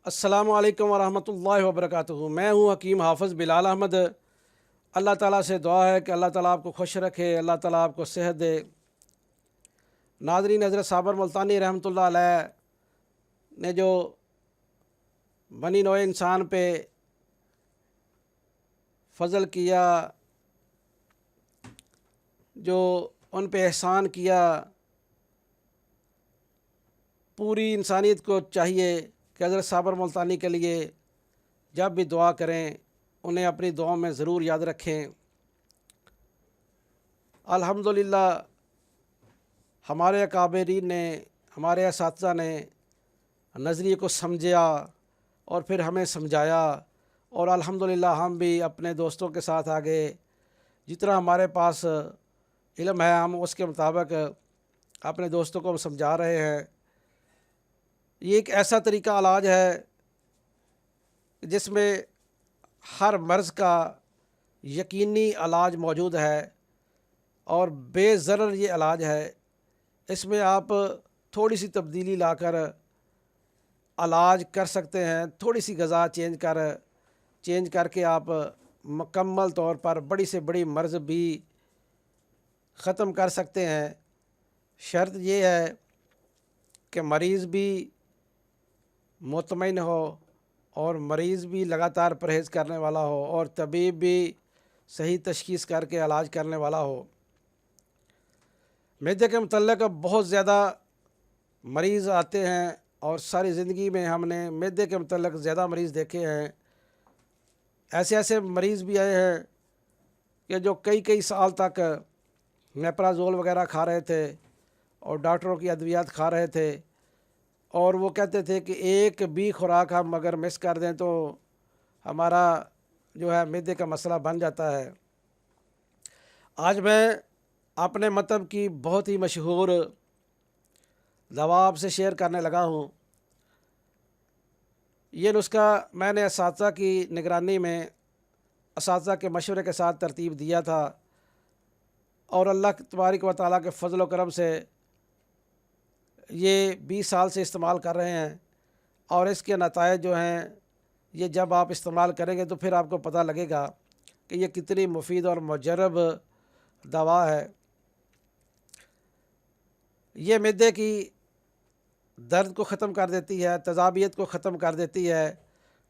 السلام علیکم ورحمۃ اللہ وبرکاتہ۔ میں ہوں حکیم حافظ بلال احمد۔ اللہ تعالیٰ سے دعا ہے کہ اللہ تعالیٰ آپ کو خوش رکھے، اللہ تعالیٰ آپ کو صحت دے۔ ناظرین، حضرت صابر ملتانی رحمۃ اللہ علیہ نے جو بنی نوع انسان پہ فضل کیا، جو ان پہ احسان کیا، پوری انسانیت کو چاہیے کہ حضرت صابر ملتانی کے لیے جب بھی دعا کریں انہیں اپنی دعاؤں میں ضرور یاد رکھیں۔ الحمدللہ ہمارے اکابرین نے، ہمارے اساتذہ نے نظریے کو سمجھا اور پھر ہمیں سمجھایا، اور الحمدللہ ہم بھی اپنے دوستوں کے ساتھ آگے جتنا ہمارے پاس علم ہے ہم اس کے مطابق اپنے دوستوں کو سمجھا رہے ہیں۔ یہ ایک ایسا طریقہ علاج ہے جس میں ہر مرض کا یقینی علاج موجود ہے اور بے ضرر یہ علاج ہے۔ اس میں آپ تھوڑی سی تبدیلی لا کر علاج کر سکتے ہیں، تھوڑی سی غذا چینج کر کے آپ مکمل طور پر بڑی سے بڑی مرض بھی ختم کر سکتے ہیں۔ شرط یہ ہے کہ مریض بھی مطمئن ہو اور مریض بھی لگاتار پرہیز کرنے والا ہو اور طبیب بھی صحیح تشخیص کر کے علاج کرنے والا ہو۔ معدے کے متعلق بہت زیادہ مریض آتے ہیں اور ساری زندگی میں ہم نے معدے کے متعلق زیادہ مریض دیکھے ہیں۔ ایسے مریض بھی آئے ہیں کہ جو کئی سال تک میپرازول وغیرہ کھا رہے تھے اور ڈاکٹروں کی ادویات کھا رہے تھے، اور وہ کہتے تھے کہ ایک بھی خوراک ہم اگر مس کر دیں تو ہمارا جو ہے معدے کا مسئلہ بن جاتا ہے۔ آج میں اپنے مطلب کی بہت ہی مشہور دوا آپ سے شیئر کرنے لگا ہوں۔ یہ نسخہ میں نے اساتذہ کی نگرانی میں اساتذہ کے مشورے کے ساتھ ترتیب دیا تھا، اور اللہ تبارک و تعالیٰ کے فضل و کرم سے یہ 20 سال سے استعمال کر رہے ہیں، اور اس کے نتائج جو ہیں یہ جب آپ استعمال کریں گے تو پھر آپ کو پتہ لگے گا کہ یہ کتنی مفید اور مجرب دوا ہے۔ یہ معدے کی درد کو ختم کر دیتی ہے، تیزابیت کو ختم کر دیتی ہے،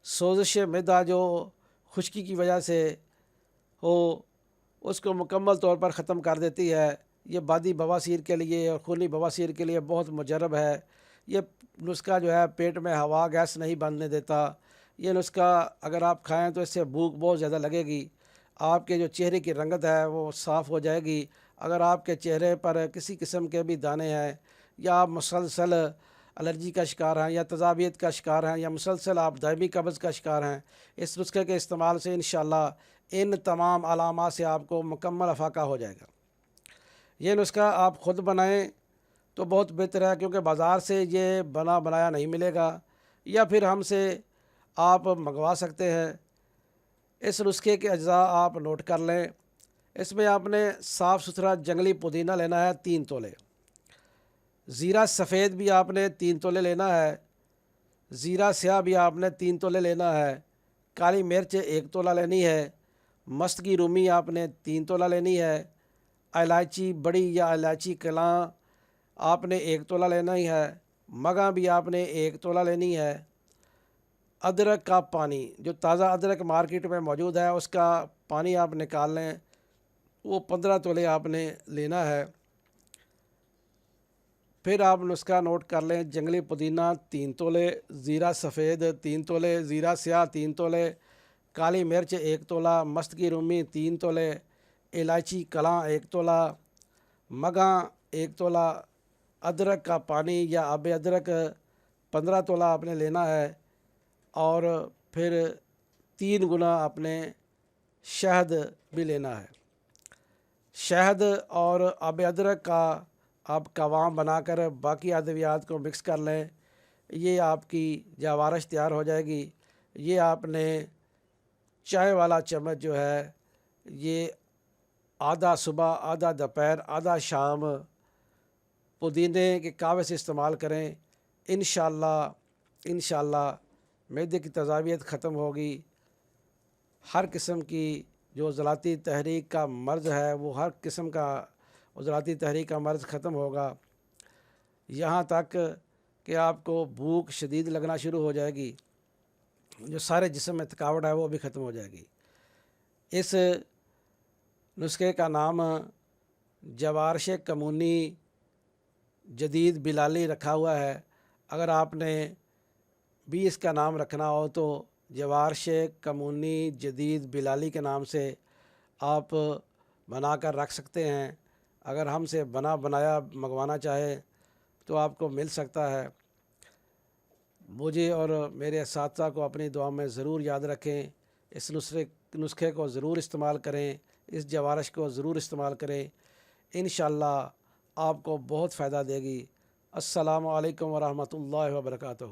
سوزش معدہ جو خشکی کی وجہ سے ہو اس کو مکمل طور پر ختم کر دیتی ہے۔ یہ بادی بواسیر کے لیے اور خونی بواسیر کے لیے بہت مجرب ہے۔ یہ نسخہ جو ہے پیٹ میں ہوا گیس نہیں بننے دیتا۔ یہ نسخہ اگر آپ کھائیں تو اس سے بھوک بہت زیادہ لگے گی، آپ کے جو چہرے کی رنگت ہے وہ صاف ہو جائے گی۔ اگر آپ کے چہرے پر کسی قسم کے بھی دانے ہیں، یا آپ مسلسل الرجی کا شکار ہیں، یا تیزابیت کا شکار ہیں، یا مسلسل آپ دائمی قبض کا شکار ہیں، اس نسخے کے استعمال سے انشاءاللہ ان تمام علامات سے آپ کو مکمل افاقہ ہو جائے گا۔ یہ نسخہ آپ خود بنائیں تو بہت بہتر ہے، کیونکہ بازار سے یہ بنا بنایا نہیں ملے گا، یا پھر ہم سے آپ منگوا سکتے ہیں۔ اس نسخے کے اجزاء آپ نوٹ کر لیں۔ اس میں آپ نے صاف ستھرا جنگلی پودینہ لینا ہے 3 تولے، زیرہ سفید بھی آپ نے 3 تولے لینا ہے، زیرہ سیاہ بھی آپ نے 3 تولے لینا ہے، کالی مرچ 1 تولہ لینی ہے، مست کی رومی آپ نے 3 تولہ لینی ہے، الائچی بڑی یا الائچی کلاں آپ نے 1 تولہ لینا ہی ہے، مگاں بھی آپ نے 1 تولہ لینی ہے۔ ادرک کا پانی، جو تازہ ادرک مارکیٹ میں موجود ہے اس کا پانی آپ نکال لیں، وہ 15 تولے آپ نے لینا ہے۔ پھر آپ نسخہ نوٹ کر لیں، جنگلی پودینہ 3 تولے، زیرہ سفید 3 تولے، زیرہ سیاہ 3 تولے، کالی مرچ 1 تولہ، مست کی رومی 3 تولے، الائچی کلاں 1 تولہ، مگاں 1 تولہ، ادرک کا پانی یا آب ادرک 15 تولہ آپ نے لینا ہے، اور پھر 3 گنا آپ نے شہد بھی لینا ہے۔ شہد اور آب ادرک کا آپ قوام بنا کر باقی ادویات کو مکس کر لیں، یہ آپ کی جاوارش تیار ہو جائے گی۔ یہ آپ نے چائے والا چمچ جو ہے یہ آدھا صبح، آدھا دوپہر، آدھا شام پودینے کے کاوے سے استعمال کریں۔ انشاءاللہ معدے کی تیزابیت ختم ہوگی، ہر قسم کی جو عضلاتی تحریک کا مرض ہے وہ ہر قسم کا عضلاتی تحریک کا مرض ختم ہوگا، یہاں تک کہ آپ کو بھوک شدید لگنا شروع ہو جائے گی، جو سارے جسم میں تھکاوٹ ہے وہ بھی ختم ہو جائے گی۔ اس نسخے کا نام جوارش کمونی جدید بلالی رکھا ہوا ہے۔ اگر آپ نے بھی اس کا نام رکھنا ہو تو جوارش کمونی جدید بلالی کے نام سے آپ بنا کر رکھ سکتے ہیں۔ اگر ہم سے بنا بنایا منگوانا چاہے تو آپ کو مل سکتا ہے۔ مجھے اور میرے اساتذہ کو اپنی دعا میں ضرور یاد رکھیں، اس نسخے کو ضرور استعمال کریں، اس جوارش کو ضرور استعمال کریں، انشاءاللہ آپ کو بہت فائدہ دے گی۔ السلام علیکم ورحمۃ اللہ وبرکاتہ۔